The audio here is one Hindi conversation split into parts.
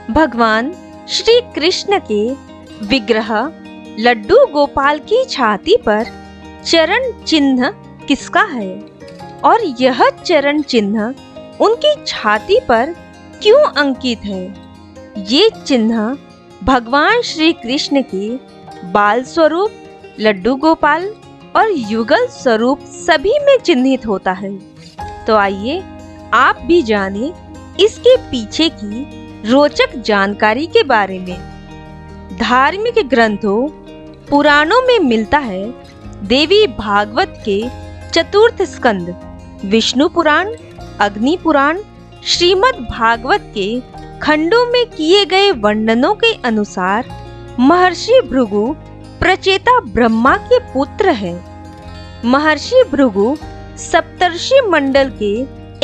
भगवान श्री कृष्ण के विग्रह लड्डू गोपाल की छाती पर चरण चिन्ह किसका है और यह चरण चिन्ह उनकी छाती पर क्यों अंकित है? ये चिन्ह भगवान श्री कृष्ण के बाल स्वरूप, लड्डू गोपाल और युगल स्वरूप सभी में चिन्हित होता है। तो आइए आप भी जानें इसके पीछे की रोचक जानकारी के बारे में। धार्मिक ग्रंथों, पुराणों में मिलता है देवी भागवत के चतुर्थ स्कंद, विष्णु पुराण, अग्नि पुराण, श्रीमद् भागवत के खंडों में किए गए वर्णनों के अनुसार महर्षि भृगु प्रचेता ब्रह्मा के पुत्र हैं। महर्षि भृगु सप्तर्षि मंडल के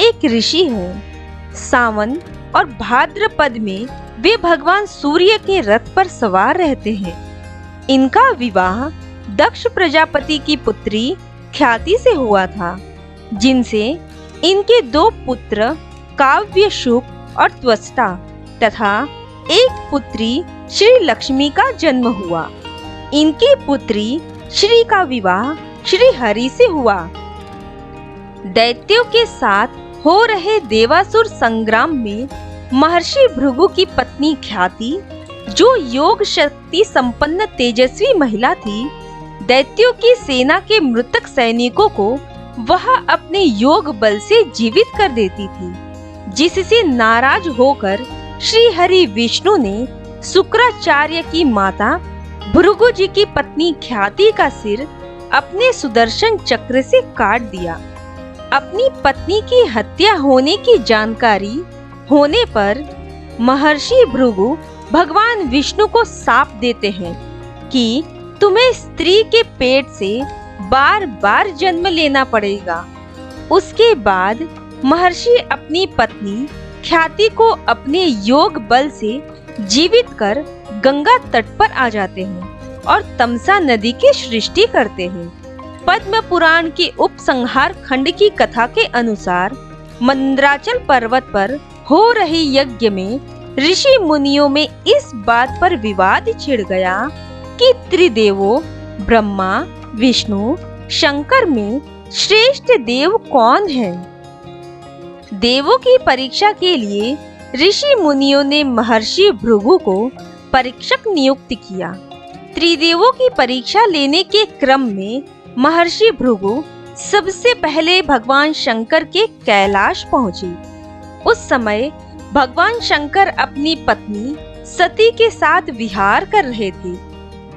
एक ऋषि हैं। सावन और भाद्रपद में वे भगवान सूर्य के रथ पर सवार रहते हैं। इनका विवाह दक्ष प्रजापति की पुत्री ख्याति से हुआ था, जिनसे इनके 2 पुत्र काव्यशुक और त्वष्टा तथा एक पुत्री श्री लक्ष्मी का जन्म हुआ। इनकी पुत्री श्री का विवाह श्री हरि से हुआ। दैत्यों के साथ हो रहे देवासुर संग्राम में महर्षि भृगु की पत्नी ख्याति, जो योग शक्ति संपन्न तेजस्वी महिला थी, दैत्यों की सेना के मृतक सैनिकों को वह अपने योग बल से जीवित कर देती थी, जिससे नाराज होकर श्री हरि विष्णु ने शुक्राचार्य की माता भृगु जी की पत्नी ख्याति का सिर अपने सुदर्शन चक्र से काट दिया। अपनी पत्नी की हत्या होने की जानकारी होने पर महर्षि भृगु भगवान विष्णु को शाप देते हैं कि तुम्हें स्त्री के पेट से बार बार जन्म लेना पड़ेगा। उसके बाद महर्षि अपनी पत्नी ख्याति को अपने योग बल से जीवित कर गंगा तट पर आ जाते हैं और तमसा नदी की सृष्टि करते हैं। पद्म पुराण के उपसंहार खंड की कथा के अनुसार मंद्राचल पर्वत पर हो रहे यज्ञ में ऋषि मुनियों में इस बात पर विवाद छिड़ गया कि त्रिदेवों ब्रह्मा, विष्णु, शंकर में श्रेष्ठ देव कौन है। देवों की परीक्षा के लिए ऋषि मुनियों ने महर्षि भृगु को परीक्षक नियुक्त किया। त्रिदेवों की परीक्षा लेने के क्रम में महर्षि भृगु सबसे पहले भगवान शंकर के कैलाश पहुंचे। उस समय भगवान शंकर अपनी पत्नी सती के साथ विहार कर रहे थे।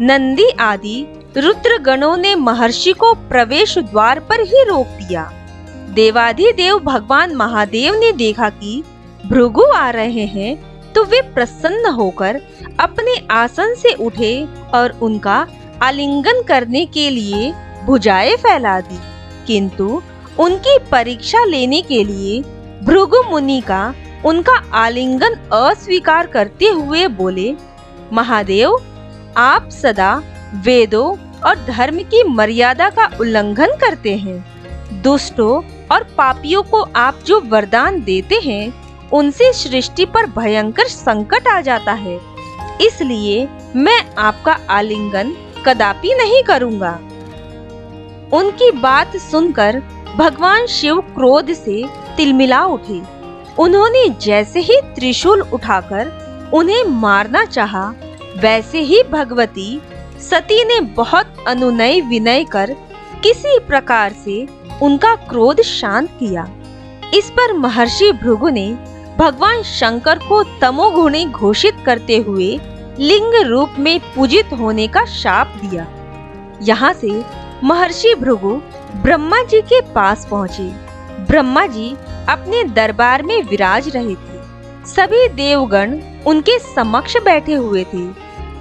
नंदी आदि रुद्र गणों ने महर्षि को प्रवेश द्वार पर ही रोक दिया। देवाधिदेव भगवान महादेव ने देखा कि भृगु आ रहे हैं, तो वे प्रसन्न होकर अपने आसन से उठे और उनका आलिंगन करने के लिए भुजाएं फैला दी। किंतु उनकी परीक्षा लेने के लिए भृगु मुनि का उनका आलिंगन अस्वीकार करते हुए बोले, महादेव, आप सदा वेदों और धर्म की मर्यादा का उल्लंघन करते हैं। दुष्टों और पापियों को आप जो वरदान देते हैं, उनसे सृष्टि पर भयंकर संकट आ जाता है। इसलिए मैं आपका आलिंगन कदापि नहीं करूंगा। उनकी बात सुनकर भगवान शिव क्रोध से तिलमिला उठे। उन्होंने जैसे ही त्रिशूल उठाकर उन्हें मारना चाहा, वैसे ही भगवती सती ने बहुत अनुनय विनय कर किसी प्रकार से उनका क्रोध शांत किया। इस पर महर्षि भृगु ने भगवान शंकर को तमोगुणी घोषित करते हुए लिंग रूप में पूजित होने का शाप दिया। यहाँ से महर्षि भृगु ब्रह्मा जी के पास पहुँचे। ब्रह्मा जी अपने दरबार में विराज रहे थे। सभी देवगण उनके समक्ष बैठे हुए थे।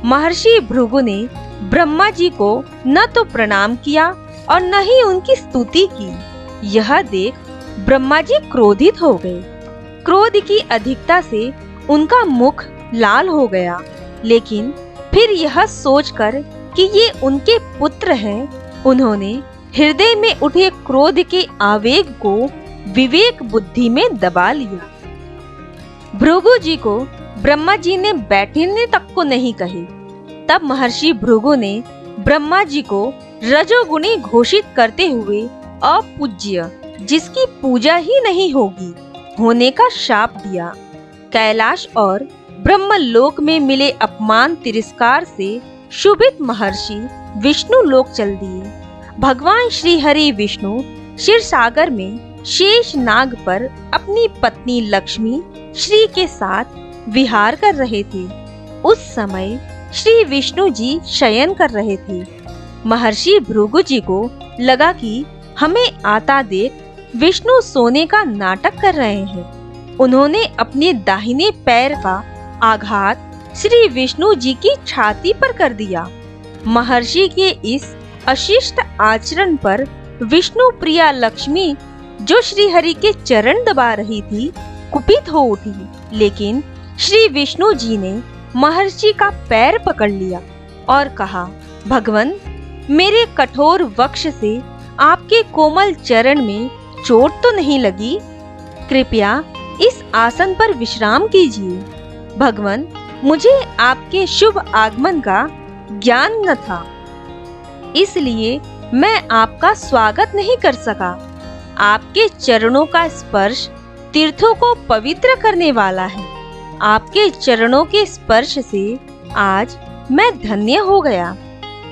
महर्षि भृगु ने ब्रह्मा जी को न तो प्रणाम किया और न ही उनकी स्तुति की। यह देख ब्रह्मा जी क्रोधित हो गए। क्रोध की अधिकता से उनका मुख लाल हो गया, लेकिन फिर यह सोचकर कि ये उनके पुत्र हैं, उन्होंने हृदय में उठे क्रोध के आवेग को विवेक बुद्धि में दबा लिया। भृगु जी को ब्रह्मा जी ने बैठने तक को नहीं कहे। तब महर्षि भृगु ने ब्रह्मा जी को रजोगुणी घोषित करते हुए अपूज्य, जिसकी पूजा ही नहीं होगी, होने का शाप दिया। कैलाश और ब्रह्मलोक में मिले अपमान तिरस्कार से शुभित महर्षि विष्णु लोक चल दिए। भगवान श्री हरि विष्णु क्षीर सागर में शेष नाग पर अपनी पत्नी लक्ष्मी श्री के साथ विहार कर रहे थे। उस समय श्री विष्णु जी शयन कर रहे थे। महर्षि भृगु जी को लगा कि हमें आता देख विष्णु सोने का नाटक कर रहे हैं। उन्होंने अपने दाहिने पैर का आघात श्री विष्णु जी की छाती पर कर दिया। महर्षि के इस अशिष्ट आचरण पर विष्णु प्रिया लक्ष्मी, जो श्री हरि के चरण दबा रही थी, कुपित हो उठी। लेकिन श्री विष्णु जी ने महर्षि का पैर पकड़ लिया और कहा, भगवन, मेरे कठोर वक्ष से आपके कोमल चरण में चोट तो नहीं लगी? कृपया इस आसन पर विश्राम कीजिए। भगवन, मुझे आपके शुभ आगमन का ज्ञान न था, इसलिए मैं आपका स्वागत नहीं कर सका। आपके चरणों का स्पर्श तीर्थों को पवित्र करने वाला है। आपके चरणों के स्पर्श से आज मैं धन्य हो गया।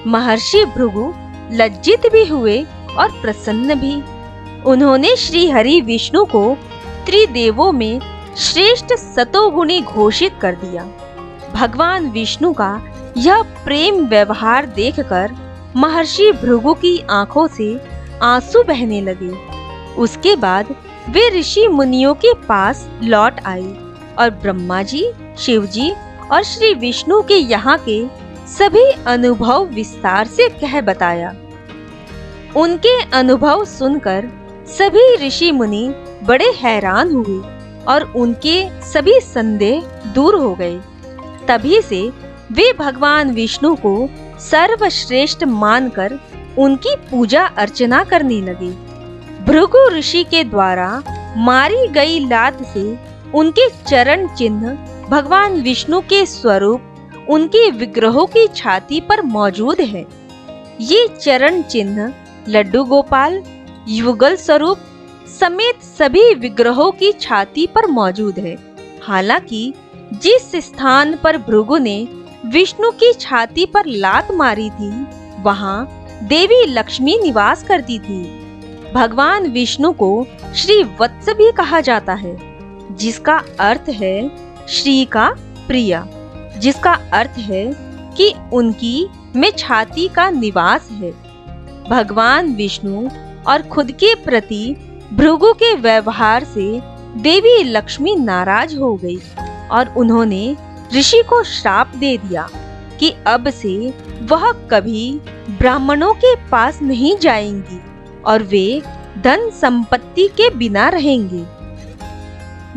महर्षि भृगु लज्जित भी हुए और प्रसन्न भी। उन्होंने श्री हरि विष्णु को त्रिदेवों में श्रेष्ठ सतोगुणी घोषित कर दिया। भगवान विष्णु का यह प्रेम व्यवहार देखकर महर्षि भृगु की आंखों से आंसू बहने लगे। उसके बाद वे ऋषि मुनियों के पास लौट आए और ब्रह्मा जी, शिव जी और श्री विष्णु के यहाँ के सभी अनुभव विस्तार से कह बताया। उनके अनुभव सुनकर सभी ऋषि मुनि बड़े हैरान हुए और उनके सभी संदेह दूर हो गए। तभी से वे भगवान विष्णु को सर्वश्रेष्ठ मानकर उनकी पूजा अर्चना करने लगे। भृगु ऋषि के द्वारा मारी गई लात से उनके चरण चिन्ह भगवान विष्णु के स्वरूप उनके विग्रहों की छाती पर मौजूद है। ये चरण चिन्ह लड्डू गोपाल, युगल स्वरूप समेत सभी विग्रहों की छाती पर मौजूद है। हालांकि जिस स्थान पर भृगु ने विष्णु की छाती पर लात मारी थी, वहां देवी लक्ष्मी निवास करती थी। भगवान विष्णु को श्री वत्स भी कहा जाता है, जिसका अर्थ है श्री का प्रिय, जिसका अर्थ है कि उनकी में छाती का निवास है। भगवान विष्णु और खुद के प्रति भृगु के व्यवहार से देवी लक्ष्मी नाराज हो गई और उन्होंने ऋषि को श्राप दे दिया कि अब से वह कभी ब्राह्मणों के पास नहीं जाएंगी और वे धन संपत्ति के बिना रहेंगे।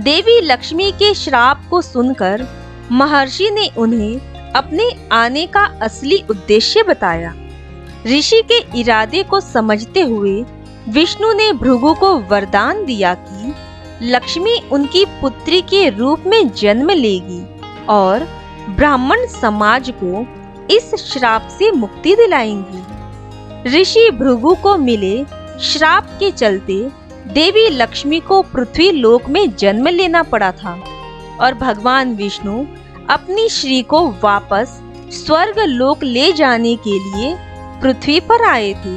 देवी लक्ष्मी के श्राप को सुनकर महर्षि ने उन्हें अपने आने का असली उद्देश्य बताया। ऋषि के इरादे को समझते हुए विष्णु ने भृगु को वरदान दिया कि लक्ष्मी उनकी पुत्री के रूप में जन्म लेगी और ब्राह्मण समाज को इस श्राप से मुक्ति दिलाएंगी। ऋषि भृगु को मिले श्राप के चलते देवी लक्ष्मी को पृथ्वी लोक में जन्म लेना पड़ा था और भगवान विष्णु अपनी श्री को वापस स्वर्ग लोक ले जाने के लिए पृथ्वी पर आए थे।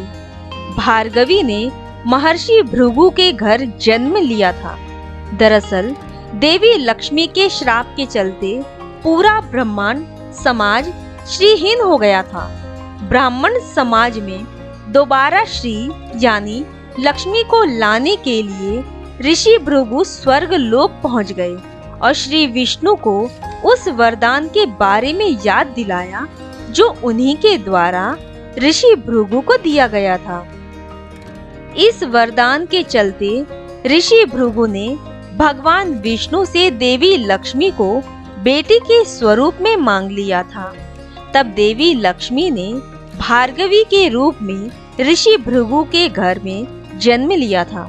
भार्गवी ने महर्षि भृगु के घर जन्म लिया था। दरअसल देवी लक्ष्मी के श्राप के चलते पूरा ब्राह्मण समाज श्रीहीन हो गया था। ब्राह्मण समाज में दोबारा श्री यानी लक्ष्मी को लाने के लिए ऋषि भृगु स्वर्ग लोक पहुंच गए और श्री विष्णु को उस वरदान के बारे में याद दिलाया जो उन्हीं के द्वारा ऋषि भृगु को दिया गया था। इस वरदान के चलते ऋषि भृगु ने भगवान विष्णु से देवी लक्ष्मी को बेटी के स्वरूप में मांग लिया था। तब देवी लक्ष्मी ने भार्गवी के रूप में ऋषि भृगु के घर में जन्म लिया था।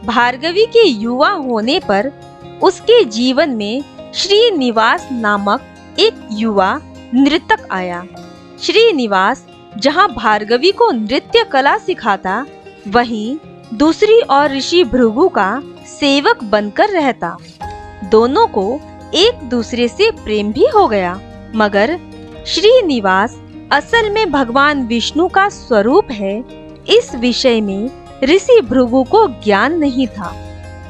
भार्गवी के युवा होने पर उसके जीवन में श्रीनिवास नामक एक युवा नृतक आया। श्रीनिवास जहां भार्गवी को नृत्य कला सिखाता, वहीं दूसरी ओर ऋषि भृगु का सेवक बनकर रहता। दोनों को एक दूसरे से प्रेम भी हो गया, मगर श्रीनिवास असल में भगवान विष्णु का स्वरूप है, इस विषय में ऋषि भृगु को ज्ञान नहीं था।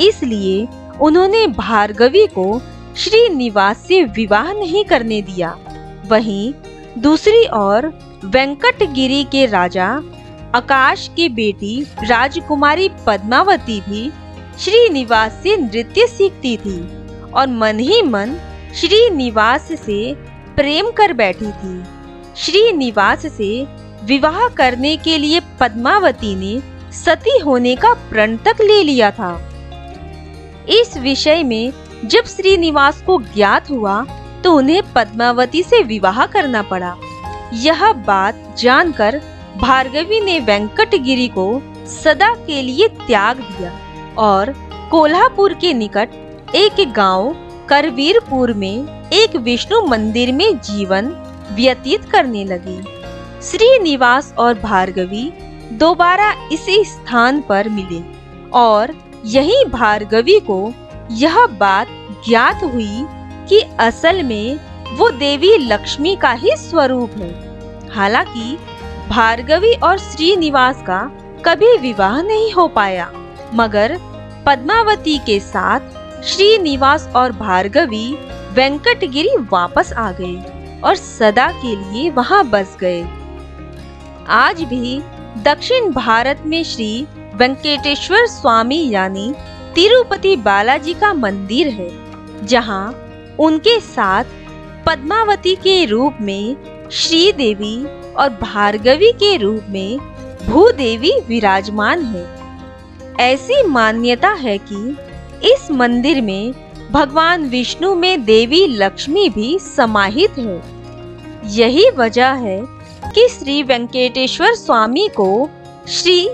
इसलिए उन्होंने भार्गवी को श्रीनिवास से विवाह नहीं करने दिया। वहीं दूसरी ओर वेंकटगिरी के राजा आकाश की बेटी राजकुमारी पद्मावती भी श्रीनिवास से नृत्य सीखती थी और मन ही मन श्रीनिवास से प्रेम कर बैठी थी। श्रीनिवास से विवाह करने के लिए पद्मावती ने सती होने का प्रण तक ले लिया था। इस विषय में जब श्रीनिवास को ज्ञात हुआ तो उन्हें पद्मावती से विवाह करना पड़ा। यह बात जानकर भार्गवी ने वेंकटगिरी को सदा के लिए त्याग दिया और कोल्हापुर के निकट एक गांव करवीरपुर में एक विष्णु मंदिर में जीवन व्यतीत करने लगी। श्रीनिवास और भार्गवी दोबारा इसी स्थान पर मिले और यहीं भार्गवी को यह बात ज्ञात हुई कि असल में वो देवी लक्ष्मी का ही स्वरूप है। हालांकि भार्गवी और श्रीनिवास का कभी विवाह नहीं हो पाया, मगर पद्मावती के साथ श्रीनिवास और भार्गवी वेंकटगिरी वापस आ गए और सदा के लिए वहां बस गए। आज भी दक्षिण भारत में श्री वेंकटेश्वर स्वामी यानी तिरुपति बालाजी का मंदिर है, जहां उनके साथ पद्मावती के रूप में श्रीदेवी और भार्गवी के रूप में भूदेवी विराजमान है। ऐसी मान्यता है कि इस मंदिर में भगवान विष्णु में देवी लक्ष्मी भी समाहित है। यही वजह है कि श्री वेंकटेश्वर स्वामी को श्री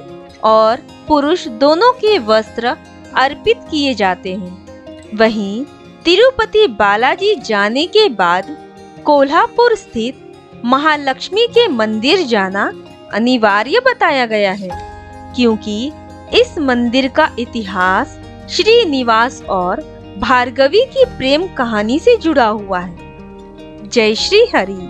और पुरुष दोनों के वस्त्र अर्पित किए जाते हैं। वहीं तिरुपति बालाजी जाने के बाद कोल्हापुर स्थित महालक्ष्मी के मंदिर जाना अनिवार्य बताया गया है, क्योंकि इस मंदिर का इतिहास श्रीनिवास और भार्गवी की प्रेम कहानी से जुड़ा हुआ है। जय श्री हरि।